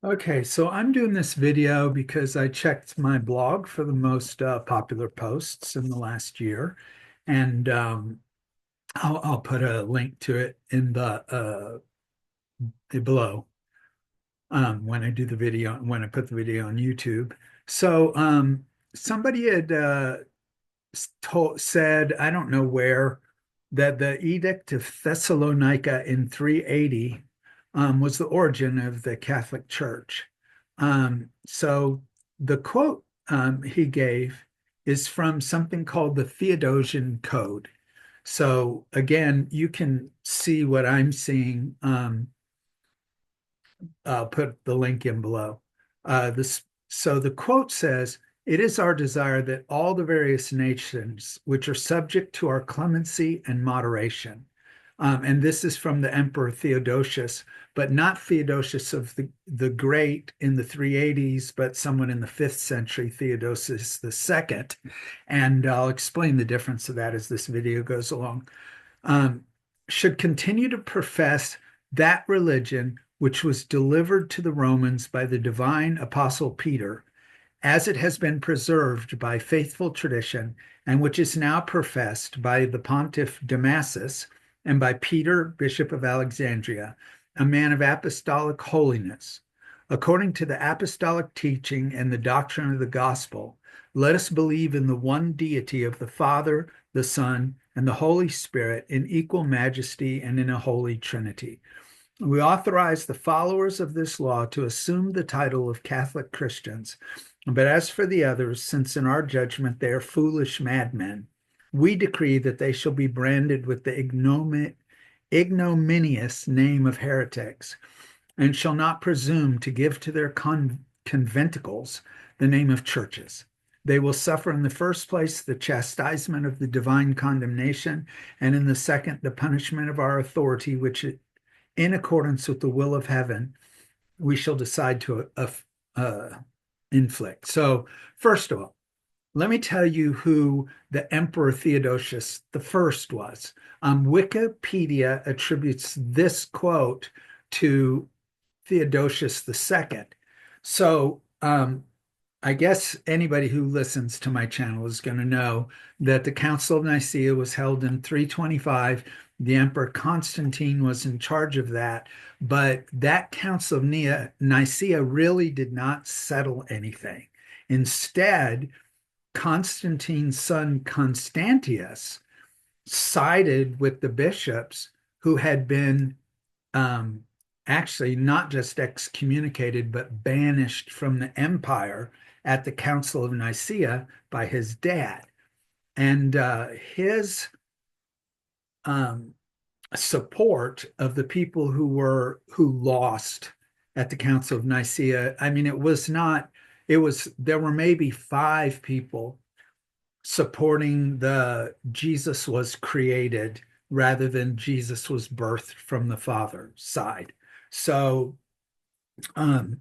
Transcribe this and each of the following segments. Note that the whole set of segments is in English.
Okay, so I'm doing this video because I checked my blog for the most popular posts in the last year, and I'll put a link to it in the below when I do the video when I put the video on YouTube. So somebody had said, I don't know where, that the Edict of Thessalonica in 380 was the origin of the Catholic Church. So the quote he gave is from something called the Theodosian Code. So again, you can see what I'm seeing. I'll put the link in below. So the quote says, "It is our desire that all the various nations which are subject to our clemency and moderation," and this is from the Emperor Theodosius, but not Theodosius of the Great in the 380s, but someone in the 5th century, Theodosius II. And I'll explain the difference of that as this video goes along. um, should continue to profess that religion which was delivered to the Romans by the divine apostle Peter, as it has been preserved by faithful tradition, and which is now professed by the pontiff Damasus and by Peter, Bishop of Alexandria, a man of apostolic holiness. According to the apostolic teaching and the doctrine of the gospel, let us believe in the one deity of the Father, the Son, and the Holy Spirit in equal majesty and in a holy Trinity. We authorize the followers of this law to assume the title of Catholic Christians. But as for the others, since in our judgment they are foolish madmen, we decree that they shall be branded with the ignominious name of heretics, and shall not presume to give to their conventicles the name of churches. They will suffer in the first place the chastisement of the divine condemnation, and in the second, the punishment of our authority, which, in accordance with the will of heaven, we shall decide to inflict. So, first of all, let me tell you who the Emperor Theodosius I was. Wikipedia attributes this quote to Theodosius II. So I guess anybody who listens to my channel is going to know that the Council of Nicea was held in 325. The Emperor Constantine was in charge of that, but that Council of Nicea really did not settle anything. Instead, Constantine's son Constantius sided with the bishops who had been um, actually not just excommunicated, but banished from the empire at the Council of Nicaea by his dad. And his um, support of the people who lost at the Council of Nicaea, I mean, there were maybe 5 people supporting the Jesus was created rather than Jesus was birthed from the Father side. So um,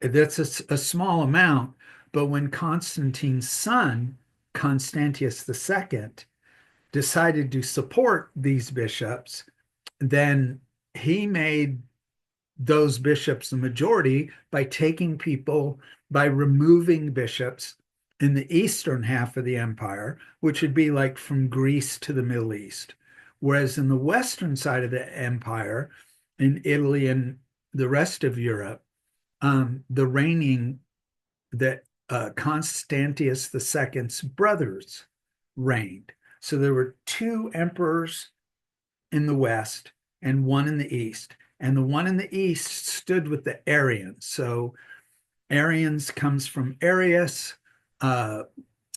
that's a small amount, but when Constantine's son, Constantius II, decided to support these bishops, then he made those bishops the majority by removing bishops in the eastern half of the empire, which would be like from Greece to the Middle East. Whereas in the western side of the empire, in Italy and the rest of Europe, the reigning that Constantius II's brothers reigned. So there were 2 emperors in the west and one in the east. And the one in the east stood with the Arians. So Arians comes from Arius. Uh,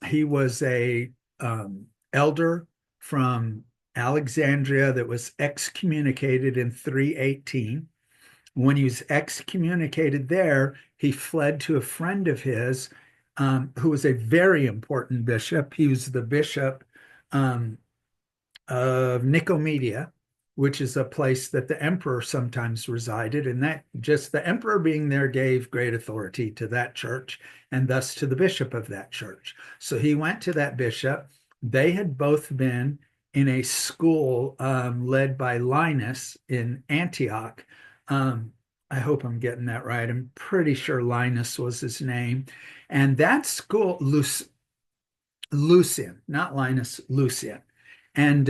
he was a elder from Alexandria that was excommunicated in 318. When he was excommunicated there, he fled to a friend of his who was a very important bishop. He was the bishop um, of Nicomedia, which is a place that the emperor sometimes resided. And that just the emperor being there gave great authority to that church and thus to the bishop of that church. So he went to that bishop. They had both been in a school led by Linus in Antioch, um, I hope I'm getting that right. I'm pretty sure Linus was his name. And that school, Lucian, not Linus, Lucian. And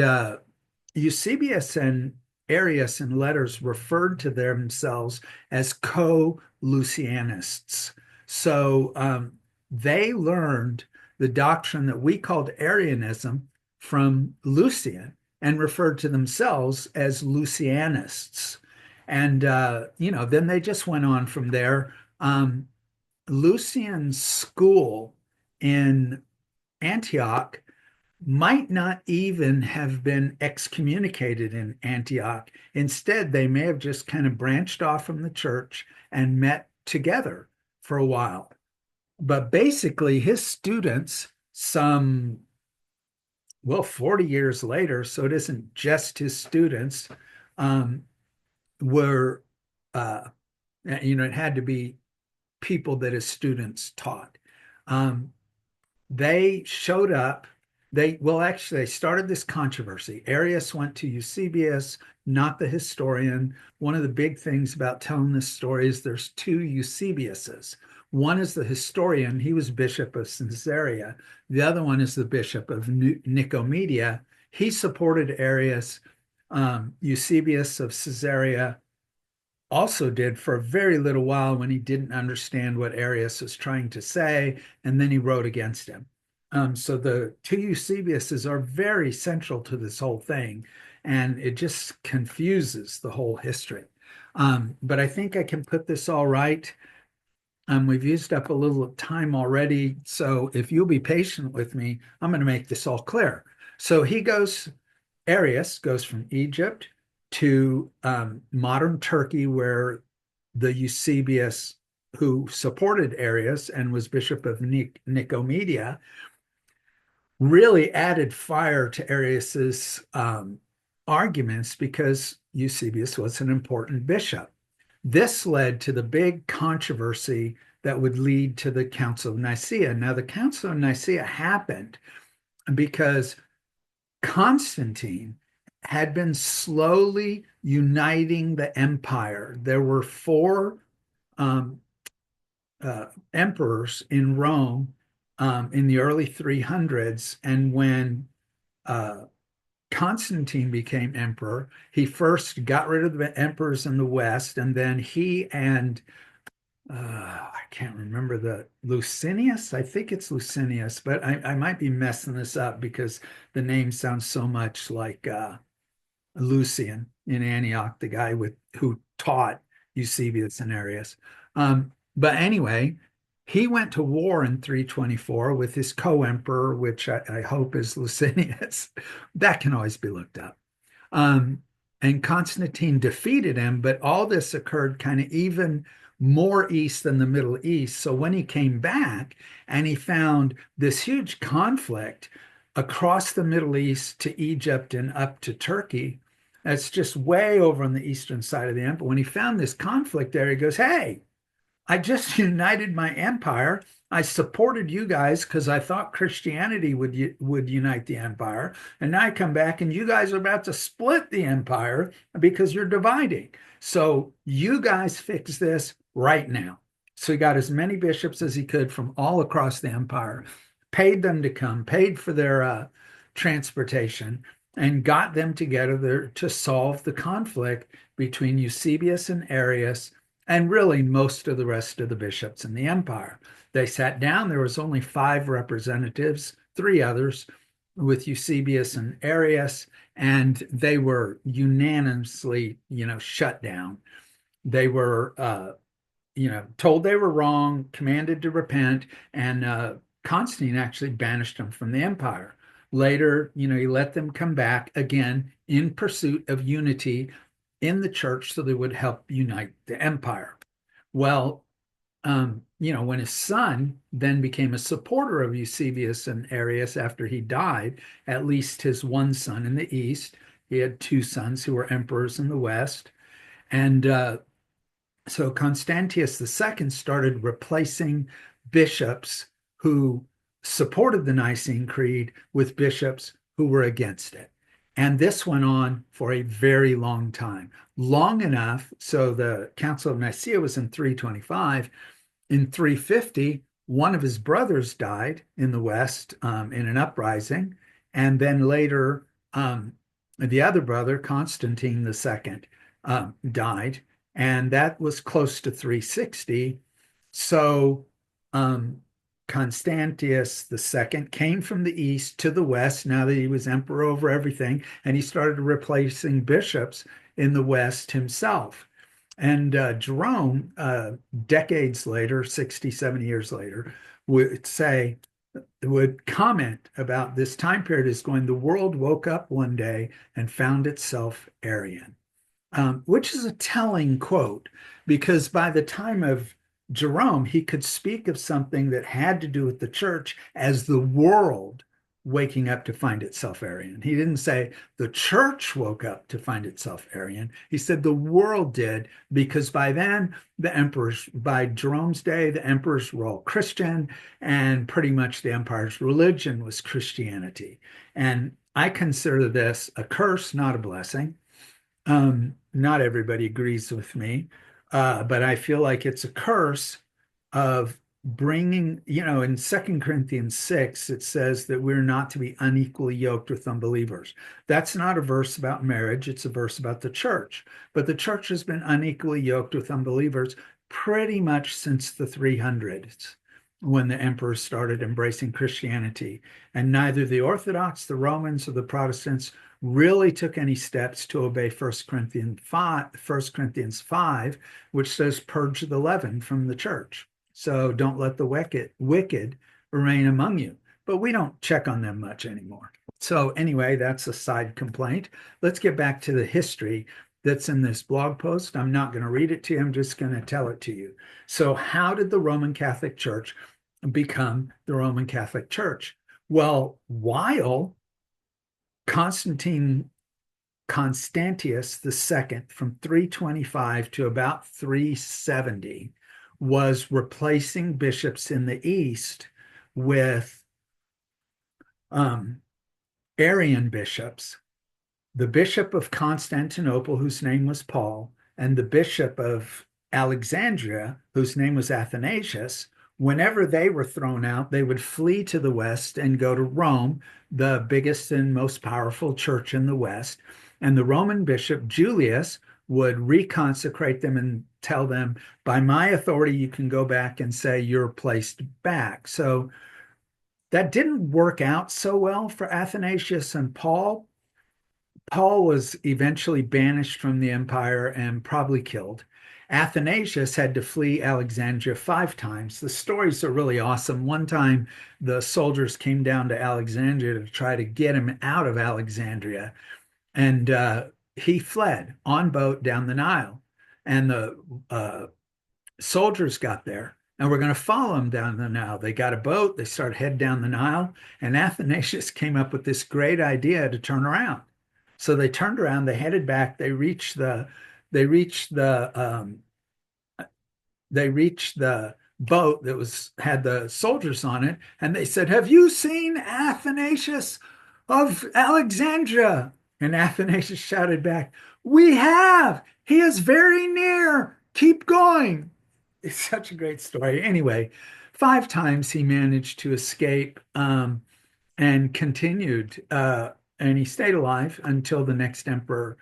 Eusebius and Arius in letters referred to themselves as co-Lucianists. So they learned the doctrine that we called Arianism from Lucian and referred to themselves as Lucianists. And, then they just went on from there. Lucian's school in Antioch might not even have been excommunicated in Antioch. Instead, they may have just kind of branched off from the church and met together for a while. But basically, his students, well, 40 years later, so it isn't just his students, um, were, it had to be people that his students taught. They showed up. Actually, they started this controversy. Arius went to Eusebius, not the historian. One of the big things about telling this story is there's two Eusebiuses. One is the historian. He was bishop of Caesarea. The other one is the bishop of Nicomedia. He supported Arius. Eusebius of Caesarea also did for a very little while when he didn't understand what Arius was trying to say, and then he wrote against him. So the two Eusebiuses are very central to this whole thing, and it just confuses the whole history. But I think I can put this all right. We've used up a little time already, so if you'll be patient with me, I'm going to make this all clear. So Arius goes from Egypt to modern Turkey, where the Eusebius, who supported Arius and was bishop of Nicomedia, really added fire to Arius's arguments because Eusebius was an important bishop. This led to the big controversy that would lead to the Council of Nicea. Now, the Council of Nicea happened because Constantine had been slowly uniting the empire. There were four emperors in Rome in the early 300s. And when Constantine became emperor, he first got rid of the emperors in the West, and then he and I can't remember the Licinius. I think it's Licinius, but I might be messing this up because the name sounds so much like Lucian in Antioch, the guy who taught Eusebius and Arius. But anyway, he went to war in 324 with his co-emperor, which I hope is Licinius. That can always be looked up. And Constantine defeated him, but all this occurred kind of even more east than the Middle East. So when he came back and he found this huge conflict across the Middle East to Egypt and up to Turkey, that's just way over on the eastern side of the empire. When he found this conflict there, he goes, hey, I just united my empire. I supported you guys because I thought Christianity would unite the empire. And now I come back and you guys are about to split the empire because you're dividing. So you guys fix this right now. So he got as many bishops as he could from all across the empire, paid them to come, paid for their transportation, and got them together to solve the conflict between Eusebius and Arius and really most of the rest of the bishops in the empire. They sat down. There was only 5 representatives, 3 others with Eusebius and Arius, and they were unanimously, shut down. They were, told they were wrong, commanded to repent, and Constantine actually banished them from the empire. Later, he let them come back again in pursuit of unity in the church so they would help unite the empire. Well, when his son then became a supporter of Eusebius and Arius after he died, at least his one son in the east, he had 2 sons who were emperors in the west. And so Constantius II started replacing bishops who supported the Nicene Creed with bishops who were against it. And this went on for a very long time, long enough. So the Council of Nicea was in 325. In 350, one of his brothers died in the West in an uprising. And then later, the other brother, Constantine II, died. And that was close to 360. So um, Constantius II came from the east to the west now that he was emperor over everything, and he started replacing bishops in the west himself. And Jerome, decades later, 60, 70 years later, would comment about this time period as going, the world woke up one day and found itself Arian, which is a telling quote because by the time of Jerome, he could speak of something that had to do with the church as the world waking up to find itself Arian. He didn't say the church woke up to find itself Arian. He said the world did because by then, by Jerome's day, the emperors were all Christian and pretty much the empire's religion was Christianity. And I consider this a curse, not a blessing. Not everybody agrees with me, but I feel like it's a curse of bringing, in 2 Corinthians 6, it says that we're not to be unequally yoked with unbelievers. That's not a verse about marriage, it's a verse about the church. But the church has been unequally yoked with unbelievers pretty much since the 300s when the emperors started embracing Christianity. And neither the Orthodox, the Romans, or the Protestants really took any steps to obey 1 Corinthians 5, which says, purge the leaven from the church. So don't let the wicked remain among you. But we don't check on them much anymore. So anyway, that's a side complaint. Let's get back to the history that's in this blog post. I'm not going to read it to you. I'm just going to tell it to you. So how did the Roman Catholic Church become the Roman Catholic Church? Well, while Constantius II from 325 to about 370 was replacing bishops in the East with Arian bishops. The Bishop of Constantinople, whose name was Paul, and the Bishop of Alexandria, whose name was Athanasius, whenever they were thrown out, they would flee to the West and go to Rome, the biggest and most powerful church in the West. And the Roman bishop, Julius, would reconsecrate them and tell them, by my authority, you can go back and say you're placed back. So that didn't work out so well for Athanasius and Paul. Paul was eventually banished from the empire and probably killed. Athanasius had to flee Alexandria 5 times. The stories are really awesome. One time, the soldiers came down to Alexandria to try to get him out of Alexandria, and he fled on boat down the Nile. And the soldiers got there and were going to follow him down the Nile. They got a boat, they started head down the Nile, and Athanasius came up with this great idea to turn around. So they turned around, they headed back, they reached the boat that had the soldiers on it, and they said, "Have you seen Athanasius of Alexandria?" And Athanasius shouted back, "We have. He is very near. Keep going." It's such a great story. Anyway, 5 times he managed to escape and continued, and he stayed alive until the next emperor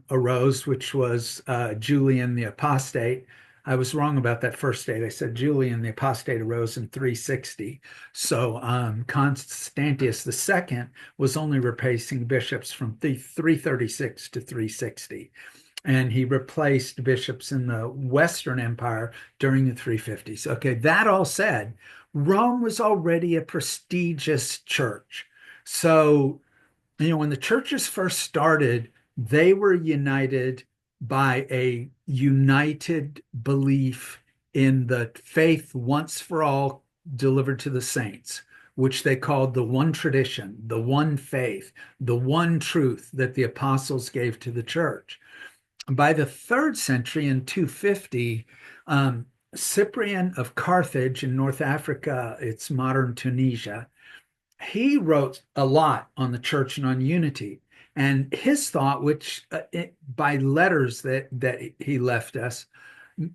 arose, which was Julian the Apostate. I was wrong about that first date. I said Julian the Apostate arose in 360. So Constantius II was only replacing bishops from 336 to 360. And he replaced bishops in the Western Empire during the 350s. Okay, that all said, Rome was already a prestigious church. So, when the churches first started, they were united by a united belief in the faith once for all delivered to the saints, which they called the one tradition, the one faith, the one truth that the apostles gave to the church. By the 3rd century in 250, Cyprian of Carthage in North Africa, it's modern Tunisia, he wrote a lot on the church and on unity. And his thought, which by letters that he left us,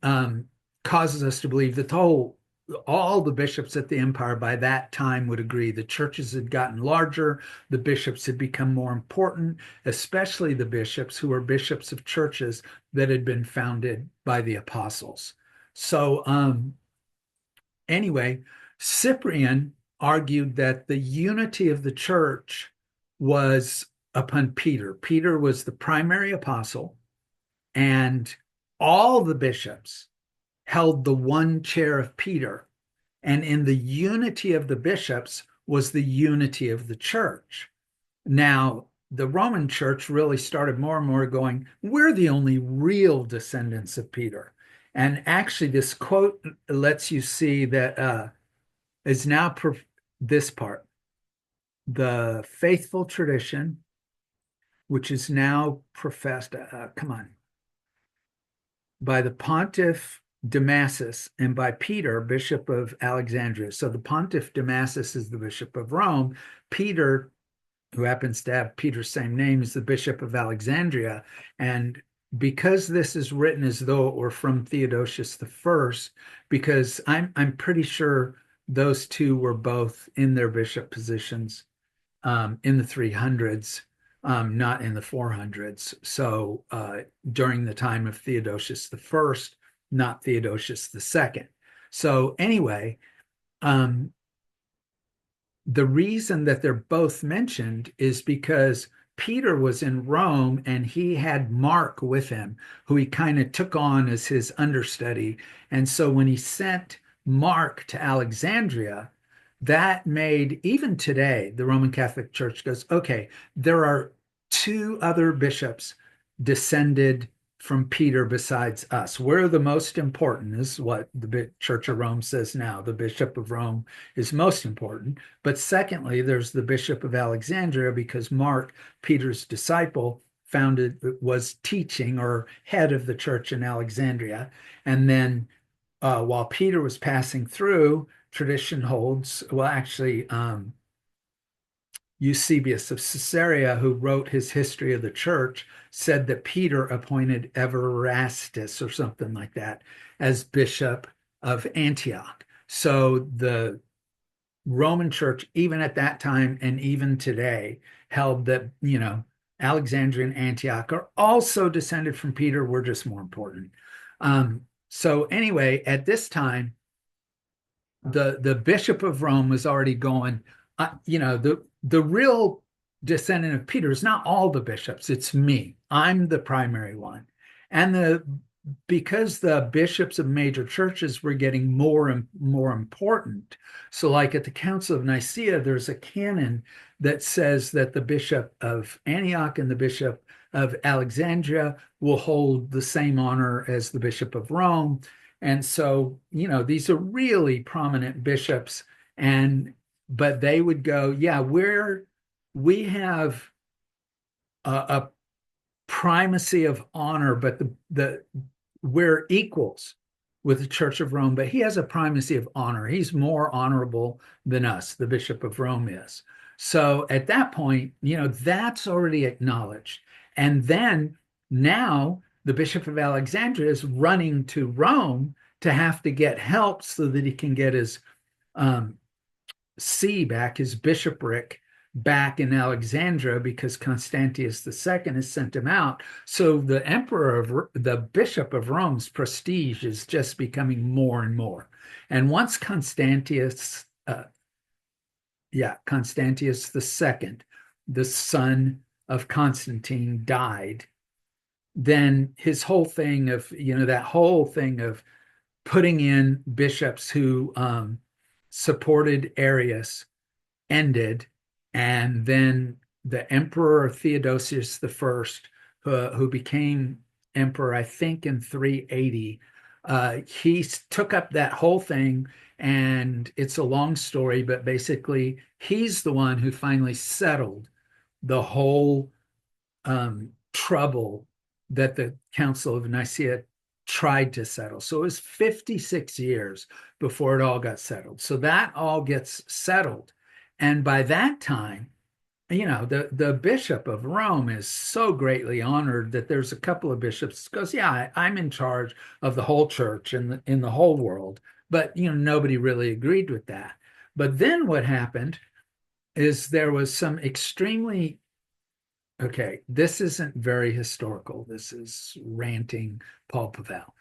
um, causes us to believe that all the bishops at the empire by that time would agree the churches had gotten larger, the bishops had become more important, especially the bishops who were bishops of churches that had been founded by the apostles. So anyway, Cyprian argued that the unity of the church was upon Peter. Peter was the primary apostle, and all the bishops held the one chair of Peter. And in the unity of the bishops was the unity of the church. Now, the Roman church really started more and more going, we're the only real descendants of Peter. And actually, this quote lets you see that is now this part. The faithful tradition, which is now professed, come on, by the Pontiff Damasus and by Peter, Bishop of Alexandria. So the Pontiff Damasus is the Bishop of Rome. Peter, who happens to have Peter's same name, is the Bishop of Alexandria. And because this is written as though it were from Theodosius I, because I'm pretty sure those two were both in their bishop positions in the 300s, not in the 400s. So during the time of Theodosius I, not Theodosius II. So anyway, the reason that they're both mentioned is because Peter was in Rome and he had Mark with him, who he kind of took on as his understudy. And so when he sent Mark to Alexandria, that made, even today, the Roman Catholic Church goes, okay, there are two other bishops descended from Peter besides us. We're the most important, is what the Church of Rome says now. The Bishop of Rome is most important. But secondly, there's the Bishop of Alexandria, because Mark, Peter's disciple, was teaching or head of the church in Alexandria. And then while Peter was passing through, tradition holds, well, actually, Eusebius of Caesarea, who wrote his history of the church, said that Peter appointed Everastus or something like that as bishop of Antioch. So the Roman church, even at that time and even today, held that, Alexandria and Antioch are also descended from Peter. We're just more important. So anyway, at this time, the Bishop of Rome was already going, the real descendant of Peter is not all the bishops, it's me. I'm the primary one. And because the bishops of major churches were getting more and more important. So like at the Council of Nicea, there's a canon that says that the Bishop of Antioch and the Bishop of Alexandria will hold the same honor as the Bishop of Rome. And so, these are really prominent bishops, but they would go, yeah, we have a primacy of honor, but we're equals with the Church of Rome, but he has a primacy of honor. He's more honorable than us, the Bishop of Rome is. So at that point, that's already acknowledged. And then now the Bishop of Alexandria is running to Rome to have to get help so that he can get his see back, his bishopric back in Alexandria, because Constantius II has sent him out. So the Bishop of Rome's prestige is just becoming more and more. And once Constantius II, the son of Constantine, died, then his whole thing of, that whole thing of putting in bishops who supported Arius ended. And then the Emperor Theodosius I, who became emperor, I think, in 380, he took up that whole thing. And it's a long story, but basically, he's the one who finally settled the whole trouble that the Council of Nicea tried to settle. So it was 56 years before it all got settled. So that all gets settled. And by that time, the Bishop of Rome is so greatly honored that there's a couple of bishops goes, yeah, I'm in charge of the whole church in the whole world. But nobody really agreed with that. But then what happened is there was some extremely okay, this isn't very historical. This is ranting Paul Pavel.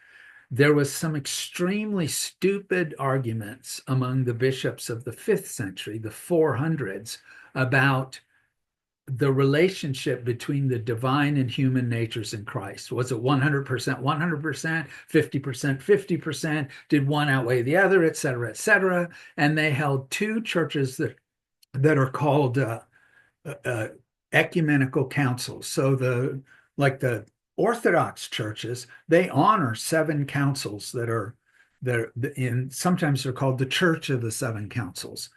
There was some extremely stupid arguments among the bishops of the 5th century, the 400s, about the relationship between the divine and human natures in Christ. Was it 100%, 100%, 50%, 50%? Did one outweigh the other, et cetera, et cetera? And they held two churches that are called uh, ecumenical councils. So the Orthodox churches, they honor seven councils sometimes they're called the Church of the Seven Councils.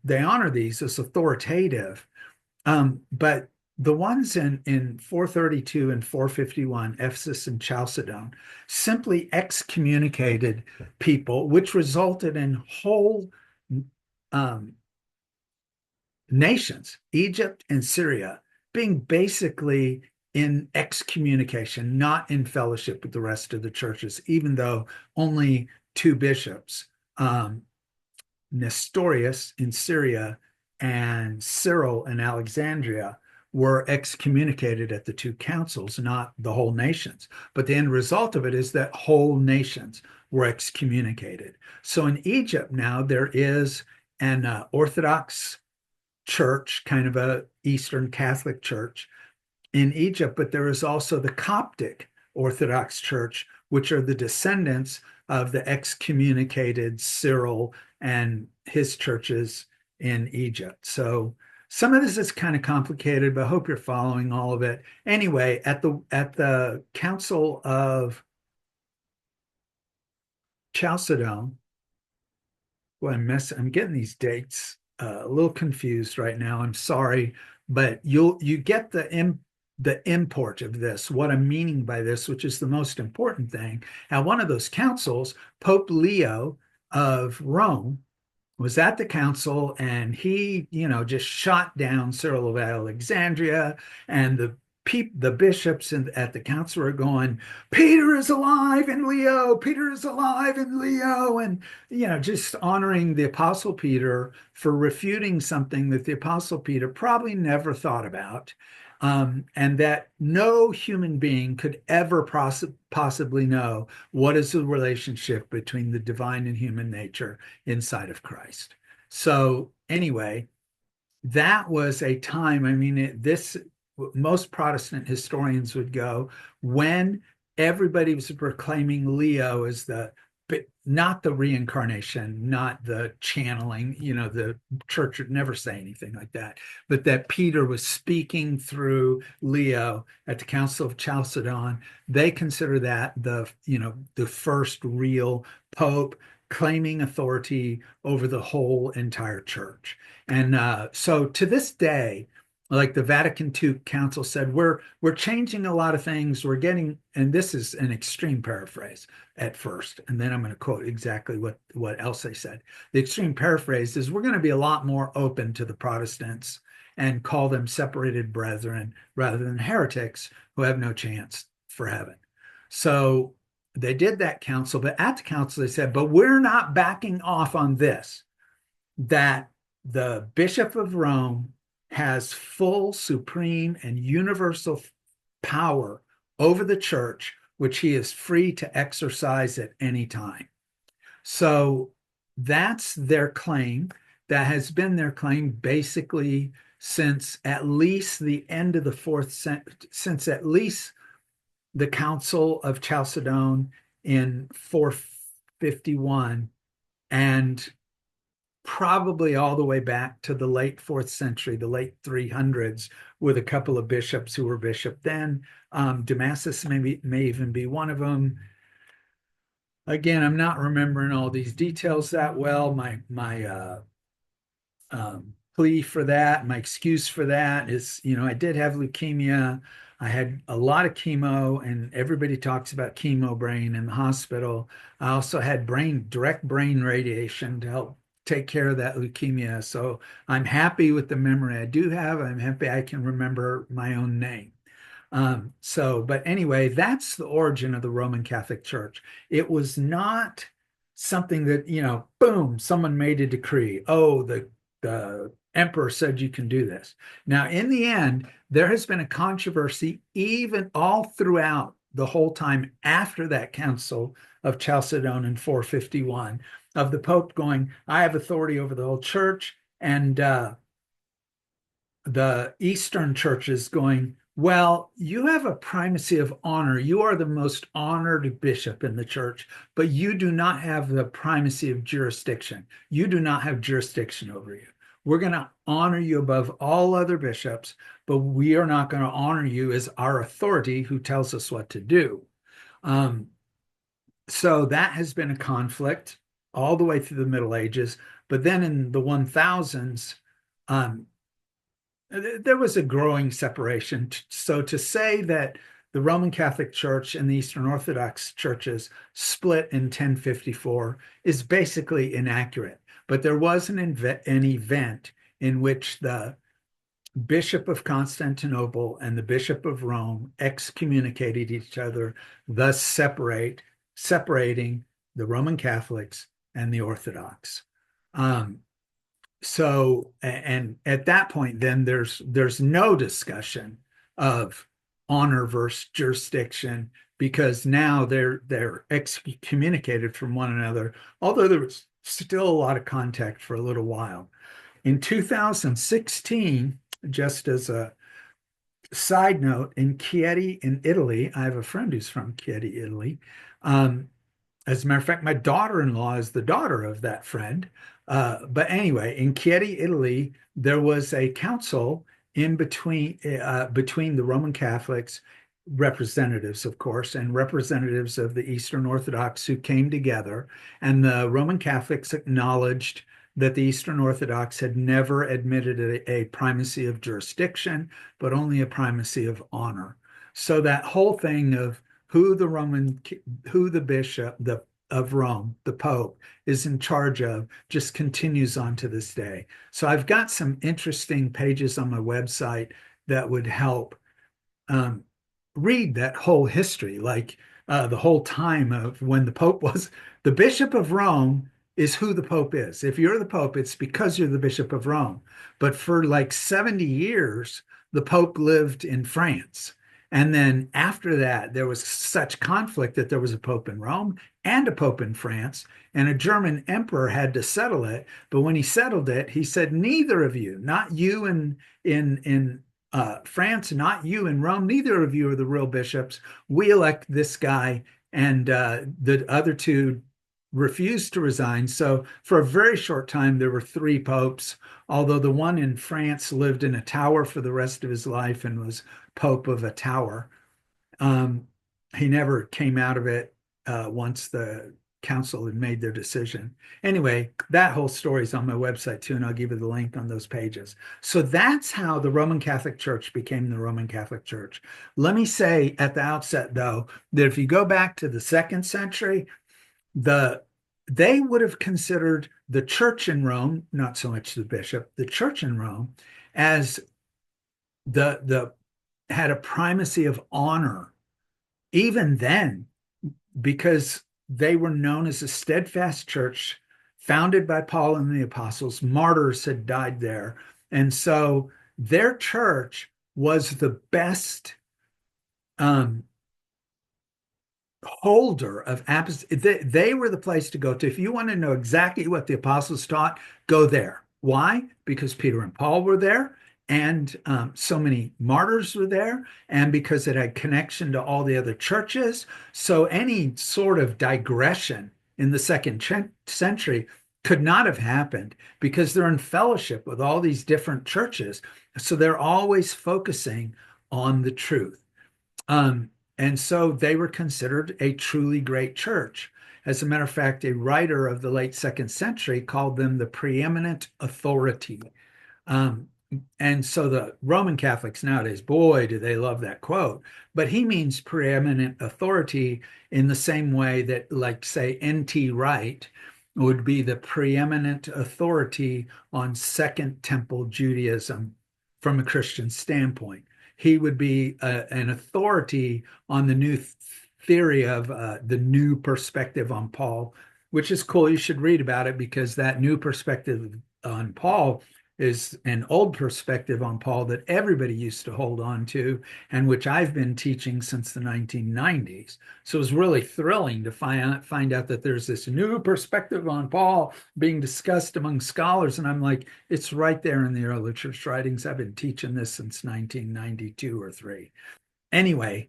They honor these as authoritative, but the ones in 432 and 451, Ephesus and Chalcedon, simply excommunicated people, which resulted in whole um, nations, Egypt and Syria, being basically in excommunication, not in fellowship with the rest of the churches, even though only two bishops, Nestorius in Syria and Cyril in Alexandria, were excommunicated at the two councils, not the whole nations. But the end result of it is that whole nations were excommunicated. So in Egypt now, there is an Orthodox church, kind of a Eastern Catholic church in Egypt, but there is also the Coptic Orthodox Church, which are the descendants of the excommunicated Cyril and his churches in Egypt. So some of this is kind of complicated, but I hope you're following all of it. Anyway, at the Council of Chalcedon, well, I'm getting these dates a little confused right now. I'm sorry, but you get the import of this, what I'm meaning by this, which is the most important thing. At one of those councils, Pope Leo of Rome was at the council, and he, just shot down Cyril of Alexandria, and the bishops at the council are going, Peter is alive in Leo, Peter is alive in Leo, and just honoring the Apostle Peter for refuting something that the Apostle Peter probably never thought about, and that no human being could ever possibly know what is the relationship between the divine and human nature inside of Christ. So anyway, that was a time, I mean, most Protestant historians would go when everybody was proclaiming Leo as but not the reincarnation, not the channeling, the church would never say anything like that, but that Peter was speaking through Leo at the Council of Chalcedon. They consider that the first real pope claiming authority over the whole entire church. And so to this day, like the Vatican II Council said, we're changing a lot of things. We're getting, and this is an extreme paraphrase at first, and then I'm going to quote exactly what else they said. The extreme paraphrase is we're going to be a lot more open to the Protestants and call them separated brethren rather than heretics who have no chance for heaven. So they did that council, but at the council they said, but we're not backing off on this, that the Bishop of Rome has full, supreme, and universal power over the church, which he is free to exercise at any time. So that's their claim. That has been their claim basically since at least the end of the since at least the Council of Chalcedon in 451, and probably all the way back to the late 4th century, the late 300s, with a couple of bishops who were bishop then. Damasus may even be one of them. Again, I'm not remembering all these details that well. My plea for that, my excuse for that is, I did have leukemia. I had a lot of chemo, and everybody talks about chemo brain in the hospital. I also had direct brain radiation to help take care of that leukemia. So I'm happy with the memory I do have. I'm happy I can remember my own name. But anyway, that's the origin of the Roman Catholic Church. It was not something that, boom, someone made a decree. Oh, the emperor said you can do this. Now, in the end, there has been a controversy even all throughout the whole time after that Council of Chalcedon in 451 of the Pope going, I have authority over the whole church, and the Eastern churches going, well, you have a primacy of honor. You are the most honored bishop in the church, but you do not have the primacy of jurisdiction. You do not have jurisdiction over you. We're going to honor you above all other bishops, but we are not going to honor you as our authority who tells us what to do. So that has been a conflict all the way through the Middle Ages. But then in the 1000s, there was a growing separation. So to say that the Roman Catholic Church and the Eastern Orthodox churches split in 1054 is basically inaccurate. But there was an event in which the Bishop of Constantinople and the Bishop of Rome excommunicated each other, thus separating the Roman Catholics and the Orthodox. And at that point, then there's no discussion of honor versus jurisdiction, because now they're excommunicated from one another, although there was still a lot of contact for a little while. In 2016, just as a side note, in Chieti in Italy, I have a friend who's from Chieti, Italy. As a matter of fact, my daughter-in-law is the daughter of that friend. But anyway, in Chieti, Italy, there was a council in between the Roman Catholics, representatives, of course, and representatives of the Eastern Orthodox who came together. And the Roman Catholics acknowledged that the Eastern Orthodox had never admitted a primacy of jurisdiction, but only a primacy of honor. So that whole thing of who the bishop of Rome, the Pope, is in charge of, just continues on to this day. So I've got some interesting pages on my website that would help read that whole history, like the whole time of when the Pope was the Bishop of Rome is who the Pope is. If you're the Pope, it's because you're the Bishop of Rome. But for like 70 years, the Pope lived in France. And then after that, there was such conflict that there was a Pope in Rome and a Pope in France, and a German emperor had to settle it. But when he settled it, he said, neither of you, not you in France, not you in Rome, neither of you are the real bishops. We elect this guy, and the other two refused to resign. So for a very short time, there were three popes, although the one in France lived in a tower for the rest of his life and was Pope of a tower. He never came out of it once the council had made their decision. Anyway, that whole story is on my website too, and I'll give you the link on those pages. So that's how the Roman Catholic Church became the Roman Catholic Church. Let me say at the outset, though, that if you go back to the 2nd century, they would have considered the church in Rome, not so much the bishop, the church in Rome, as the had a primacy of honor even then, because they were known as a steadfast church founded by Paul and the apostles. Martyrs had died there. And so their church was the best holder of apostolic. They were the place to go to. If you want to know exactly what the apostles taught, go there. Why? Because Peter and Paul were there, and so many martyrs were there, and because it had connection to all the other churches. So any sort of digression in the 2nd century could not have happened, because they're in fellowship with all these different churches. So they're always focusing on the truth. And so they were considered a truly great church. As a matter of fact, a writer of the late 2nd century called them the preeminent authority. And so the Roman Catholics nowadays, boy, do they love that quote. But he means preeminent authority in the same way that, like, say, N.T. Wright would be the preeminent authority on Second Temple Judaism from a Christian standpoint. He would be an authority on the new theory of the new perspective on Paul, which is cool. You should read about it because that new perspective on Paul is an old perspective on Paul that everybody used to hold on to, and which I've been teaching since the 1990s. So it was really thrilling to find out that there's this new perspective on Paul being discussed among scholars. And I'm like, it's right there in the early church writings. I've been teaching this since 1992 or three. Anyway,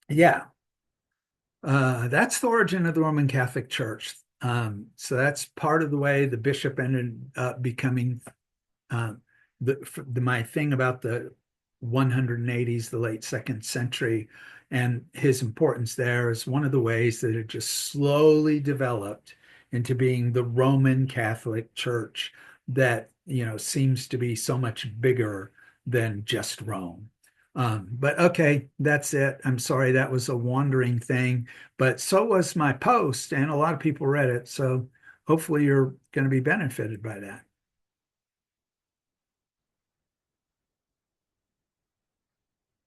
yeah, that's the origin of the Roman Catholic Church. So that's part of the way the bishop ended up becoming my thing about the 180s, the late second century, and his importance there is one of the ways that it just slowly developed into being the Roman Catholic Church that, seems to be so much bigger than just Rome. But okay, that's it. I'm sorry that was a wandering thing, but so was my post, and a lot of people read it. So hopefully you're going to be benefited by that.